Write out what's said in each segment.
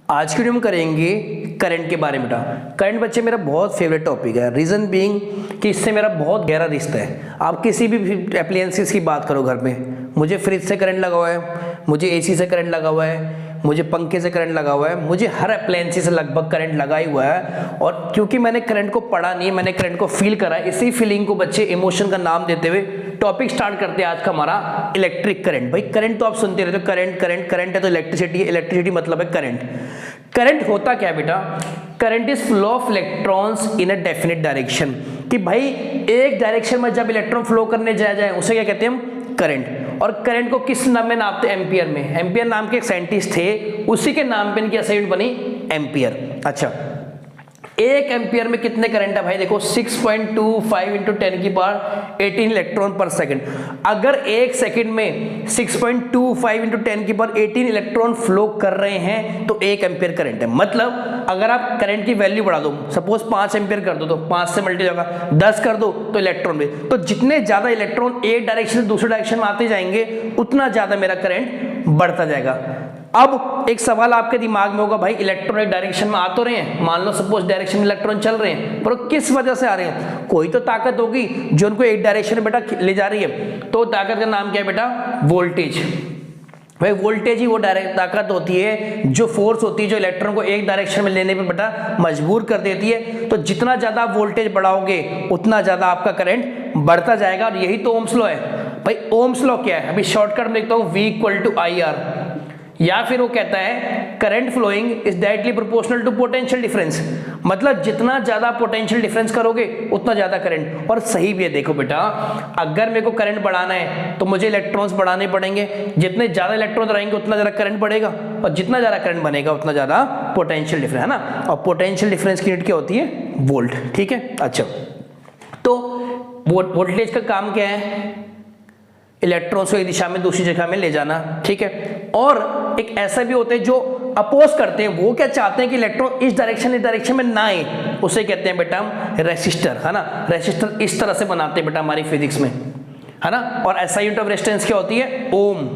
आज की वीडियो में करेंगे करंट के बारे में। बेटा करंट बच्चे मेरा बहुत फेवरेट टॉपिक है, रीज़न बीइंग कि इससे मेरा बहुत गहरा रिश्ता है। आप किसी भी एप्लायंसेस की बात करो घर में, मुझे फ्रिज से करंट लगा हुआ है, मुझे एसी से करंट लगा हुआ है, मुझे पंखे से करंट लगा हुआ है, मुझे हर अप्लायंसेस से लगभग करंट लगा ही हुआ है। और क्योंकि मैंने करंट को पढ़ा नहीं, मैंने करंट को फील करा, इसी फीलिंग को बच्चे इमोशन का नाम देते हुए टॉपिक स्टार्ट करते हैं आज का हमारा इलेक्ट्रिक करंट। भाई करंट तो आप सुनते रहते हो, करंट करंट करंट है तो इलेक्ट्रिसिटी है, इलेक्ट्रिसिटी मतलब है करंट। करंट होता क्या है बेटा? Current is flow of electrons in a definite direction. कि भाई एक डायरेक्शन में जब इलेक्ट्रॉन फ्लो करने जाए उसे क्या कहते हैं हम? करंट। और करंट को किस नाम में नापते? एम्पियर में। एम्पियर नाम के एक साइंटिस्ट थे, उसी के नाम पे इनकी असाइनमेंट बनी एम्पियर। अच्छा, एक एम्पियर में कितने करंट है भाई? देखो 6.25 इंटू 10 की पावर 18 इलेक्ट्रॉन पर सेकंड। अगर एक सेकंड में 6.25 इंटू 10 की पावर 18 इलेक्ट्रॉन फ्लो कर रहे हैं तो एक एम्पियर करंट है। मतलब अगर आप करंट की वैल्यू बढ़ा दो, सपोज 5 एम्पियर कर दो तो 5 से मल्टीप्लाई होगा, 10 कर दो तो इलेक्ट्रॉन में, तो जितने ज्यादा इलेक्ट्रॉन एक डायरेक्शन से दूसरे डायरेक्शन में आते जाएंगे उतना ज्यादा मेरा करंट बढ़ता जाएगा। अब एक सवाल आपके दिमाग में होगा, भाई इलेक्ट्रॉन एक डायरेक्शन में आ तो रहे हैं, मान लो सपोज डायरेक्शन में इलेक्ट्रॉन चल रहे हैं, पर किस वजह से आ रहे हैं? कोई तो ताकत होगी जो उनको एक डायरेक्शन में बेटा ले जा रही है। तो ताकत का नाम क्या है बेटा? वोल्टेज। भाई वोल्टेज ही वो डायरेक्ट ताकत होती है, जो फोर्स होती है जो इलेक्ट्रॉन को एक डायरेक्शन में लेने पे बेटा मजबूर कर देती है। तो जितना ज्यादा वोल्टेज बढ़ाओगे उतना ज्यादा आपका करंट बढ़ता जाएगा, और यही तो ओम्स लॉ है। भाई ओम्स लॉ क्या है? अभी शॉर्टकट में लिखता हूं, V = IR। या फिर वो कहता है current flowing is directly proportional to potential difference. मतलब जितना ज्यादा पोटेंशियल डिफरेंस करोगे उतना ज्यादा करंट। और सही भी है, देखो बेटा अगर मेरे को करंट बढ़ाना है तो मुझे इलेक्ट्रॉन्स बढ़ाने पड़ेंगे, जितने ज्यादा इलेक्ट्रॉन रहेंगे उतना ज्यादा करंट बढ़ेगा, और जितना ज्यादा करंट बनेगा उतना ज्यादा पोटेंशियल डिफरेंस, है ना। और पोटेंशियल डिफरेंस की यूनिट क्या होती है? वोल्ट। ठीक है। अच्छा, तो वोल्टेज का काम क्या है? इलेक्ट्रॉन्स को एक दिशा में दूसरी जगह में ले जाना। ठीक है। और एक ऐसा भी होते हैं जो अपोज करते हैं, वो क्या चाहते हैं कि इलेक्ट्रॉन इस डायरेक्शन में ना आए, उसे कहते हैं बेटा हम रेसिस्टर, है ना। रेसिस्टर इस तरह से बनाते हैं बेटा हमारी फिजिक्स में, है ना। और ऐसा यूनिट ऑफ रेजिस्टेंस क्या होती है? ओम।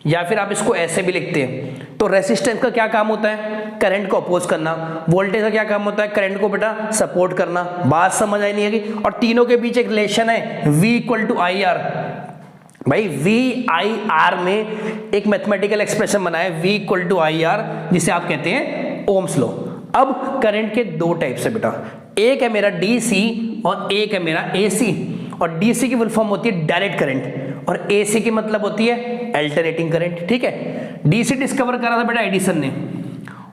या फिर आप इसको ऐसे भी लिखते हैं। तो रेसिस्टेंस का क्या काम होता है? करंट को अपोज करना। वोल्टेज का क्या काम होता है? करंट को बेटा सपोर्ट करना। बात समझ आई नहीं है कि? और तीनों के बीच एक रिलेशन है, V = IR। भाई VIR में एक मैथमेटिकल एक्सप्रेशन बना है, V = IR, जिसे आप कहते हैं ओम्स लॉ। अब करंट के दो टाइप्स है बेटा, एक है मेरा DC और एक है मेरा AC। और DC की फुल फॉर्म होती है डायरेक्ट करंट, और AC की मतलब होती है अल्टरनेटिंग करंट। ठीक है। DC डिस्कवर करा था बेटा एडिसन ने,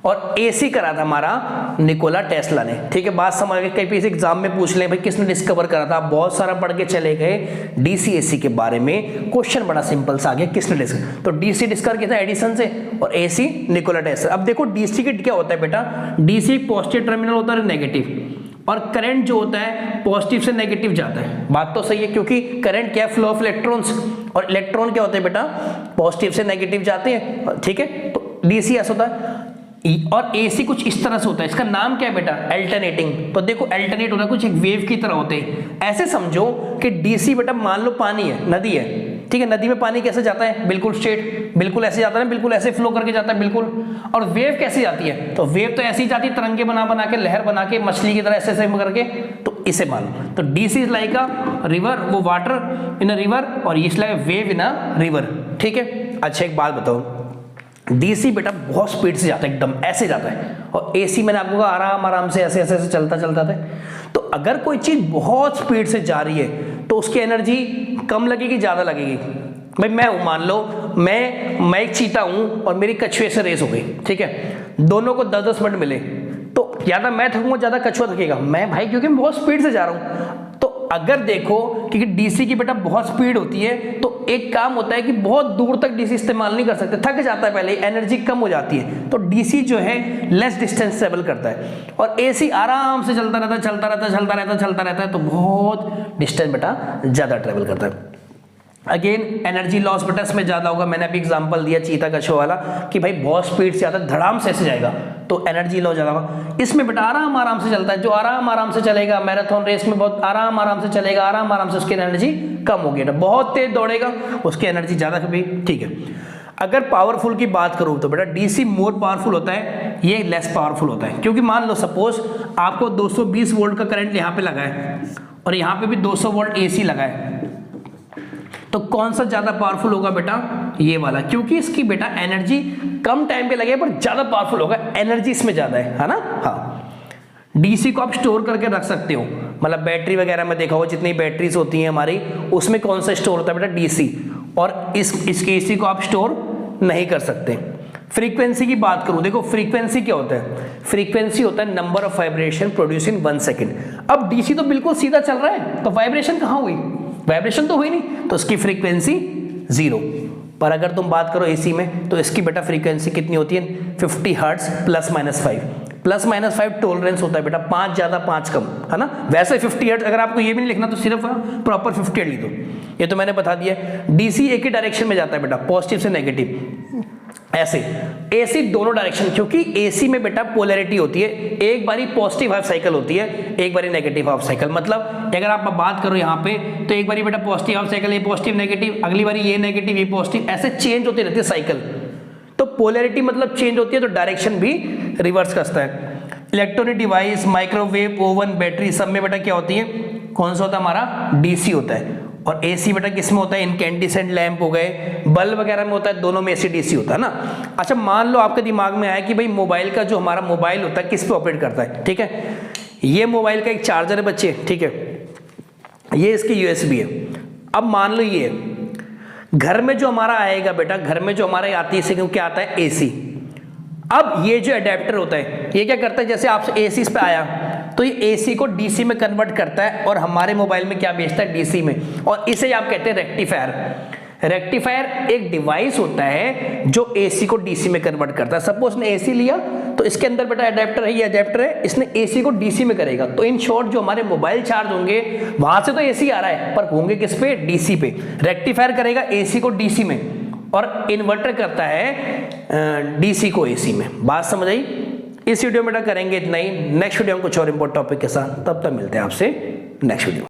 और AC करा था हमारा निकोला टेस्ला ने। ठीक है, बात समझ गए? कहीं इस एग्जाम में पूछ ले भाई किसने डिस्कवर करा था, आप बहुत सारा पढ़ के चले गए DC AC के बारे में, क्वेश्चन बड़ा सिंपल सा आ गया, किसने डिस्कवर? तो DC डिस्कवर किया था एडिसन से, और AC निकोला टेस्ला। अब देखो DC के क्या होता है बेटा? DC पॉजिटिव टर्मिनल होता है, नेगेटिव, और करंट जो होता है पॉजिटिव से नेगेटिव जाता है। बात तो सही है, क्योंकि करंट क्या है? फ्लो ऑफ इलेक्ट्रॉन्स, और इलेक्ट्रॉन क्या होते हैं बेटा? पॉजिटिव से नेगेटिव जाते हैं। ठीक है। तो DC ऐसा होता है, और AC कुछ इस तरह से होता है। इसका नाम क्या है बेटा? अल्टरनेटिंग। तो देखो अल्टरनेट होता है, कुछ एक वेव की तरह होते हैं। ऐसे समझो कि DC बेटा मान लो पानी है, नदी है। ठीक है। नदी में पानी कैसे जाता है? बिल्कुल स्ट्रेट, बिल्कुल ऐसे जाता है, बिल्कुल ऐसे फ्लो करके जाता है, बिल्कुल। और वेव कैसे जाती है? तो वेव तो ऐसे ही जाती है, तरंगे बना बना के, लहर बना के, मछली की तरह ऐसे ऐसे करके। तो इसे मान लो, तो DC is like a river, वो वाटर इन अ रिवर, और is like a wave in a river. ठीक है। अच्छा, एक बात बताओ, DC बेटा बहुत स्पीड से जाता है, एकदम ऐसे जाता है, और AC मैंने आपको कहा आराम आराम से ऐसे ऐसे चलता चलता है। तो अगर कोई चीज बहुत स्पीड से जा रही है तो उसकी एनर्जी कम लगेगी, ज्यादा लगेगी? भाई मैं हूं, मान लो मैं एक चीता हूं और मेरी कछुए से रेस हो गई। ठीक है। दोनों को 10-10 मिनट मिले, तो ज्यादा मैं थकूंगा, ज्यादा कछुआ थकेगा? मैं भाई, क्योंकि मैं बहुत स्पीड से जा रहा हूं। तो अगर देखो क्योंकि DC की बेटा बहुत स्पीड होती है, तो एक काम होता है कि बहुत दूर तक DC इस्तेमाल नहीं कर सकते, थक जाता है, पहले एनर्जी कम हो जाती है। तो DC जो है लेस डिस्टेंस ट्रेवल करता है, और AC आराम से चलता रहता है, चलता रहता है, चलता रहता है, चलता रहता है, तो बहुत डिस्टेंस बेटा ज्यादा ट्रेवल करता है। अगेन एनर्जी लॉस बेटा इसमें ज्यादा होगा। मैंने अभी एग्जांपल दिया चीता कछुआ वाला कि भाई बहुत स्पीड से आता है, धड़ाम से ऐसे जाएगा, तो एनर्जी लॉस ज्यादा होगा। इसमें बेटा आराम आराम से चलता है, जो आराम आराम से चलेगा, मैराथन रेस में बहुत आराम आराम से चलेगा, आराम आराम से, उसकी एनर्जी कम होगी। बहुत तेज दौड़ेगा, उसकी एनर्जी ज्यादा कभी। ठीक है। अगर पावरफुल की बात करूं तो बेटा DC मोर पावरफुल होता है ये लेस पावरफुल होता है, क्योंकि मान लो सपोज आपको 220 वोल्ट का करंट यहाँ पे लगा है और यहाँ पे भी 200 वोल्ट AC लगा है, तो कौन सा ज्यादा पावरफुल होगा बेटा? ये वाला, क्योंकि इसकी बेटा एनर्जी कम टाइम पे लगे पर ज्यादा पावरफुल होगा, एनर्जी इसमें ज्यादा है ना। हाँ, डीसी को आप स्टोर करके रख सकते हो, मतलब बैटरी वगैरह में देखा हो जितनी बैटरीज होती हैं हमारी, उसमें कौन सा स्टोर होता है बेटा? डीसी। और इस एसी को आप स्टोर नहीं कर सकते। फ्रीक्वेंसी की बात करूं, देखो फ्रीक्वेंसी क्या होता है? फ्रीक्वेंसी होता है number of vibration produce in 1 second. अब डीसी तो बिल्कुल सीधा चल रहा है, तो वाइब्रेशन कहां हुई? वाइब्रेशन तो हुई नहीं, तो इसकी फ्रीक्वेंसी 0। पर अगर तुम बात करो एसी में, तो इसकी बेटा फ्रीक्वेंसी कितनी होती है? 50 हर्ट्ज +-5। +-5 टॉलरेंस होता है बेटा, 5 ज्यादा 5 कम, है ना। वैसे 50 हर्ट्ज, अगर आपको ये भी नहीं लिखना तो सिर्फ प्रॉपर 50 हर्ट्ज लिख दो, ये तो मैंने बता दिया। डीसी एक ही डायरेक्शन में जाता है बेटा, पॉजिटिव से नेगेटिव। ऐसे एसी दोनों डायरेक्शन, क्योंकि एसी में बेटा पोलैरिटी होती है, एक बारी पॉजिटिव हाफ साइकिल होती है, एक बारी नेगेटिव हाफ साइकिल। मतलब अगर आप बात करो यहाँ पे, तो एक बारी बेटा पॉजिटिव हाफ साइकिल, ये पॉजिटिव नेगेटिव, अगली बारी ये नेगेटिव ये पॉजिटिव, ऐसे चेंज होती रहती है साइकिल। तो पोलैरिटी मतलब चेंज होती है, तो डायरेक्शन भी रिवर्स करता है। Electronic device, microwave, oven, battery, सब में बेटा क्या होती है? कौन सा होता है हमारा? डीसी होता है। और एसी बेटा किसमें होता है? इनकैंडिसेंट लैंप हो गए, बल्ब वगैरह में होता है, दोनों में एसी डीसी होता है ना। अच्छा, मान लो आपके दिमाग में आया कि भाई मोबाइल का जो हमारा मोबाइल होता है किस पे ऑपरेट करता है, ठीक है। ये मोबाइल का एक चार्जर है बच्चे, ठीक है, ये इसकी यूएसबी है। अब मान लो ये घर में जो हमारा आएगा बेटा, घर में जो हमारा आती है क्या आता है? एसी। अब ये जो अडेप्टर होता है, ये क्या करता है? जैसे आपसे एसी पे आया, तो ये एसी को डीसी में कन्वर्ट करता है और हमारे मोबाइल में क्या भेजता है? डीसी में। और इसे आप कहते हैं रेक्टिफायर। रेक्टिफायर एक डिवाइस होता है जो एसी को डीसी में कन्वर्ट करता है। सपोज ने एसी लिया, तो इसके अंदर बेटा अडेप्टर है, ये अडेप्टर है, इसने एसी को डीसी में करेगा। तो इन शॉर्ट जो हमारे मोबाइल चार्ज होंगे, वहां से तो एसी आ रहा है, पर होंगे किस पे? डीसी पे। रेक्टिफायर करेगा एसी को डीसी में, और इन्वर्टर करता है डीसी को एसी में। बात समझ आई? इस वीडियो में करेंगे इतना ही। नेक्स्ट वीडियो में कुछ और इंपॉर्टेंट टॉपिक के साथ, तब तक मिलते हैं आपसे नेक्स्ट वीडियो।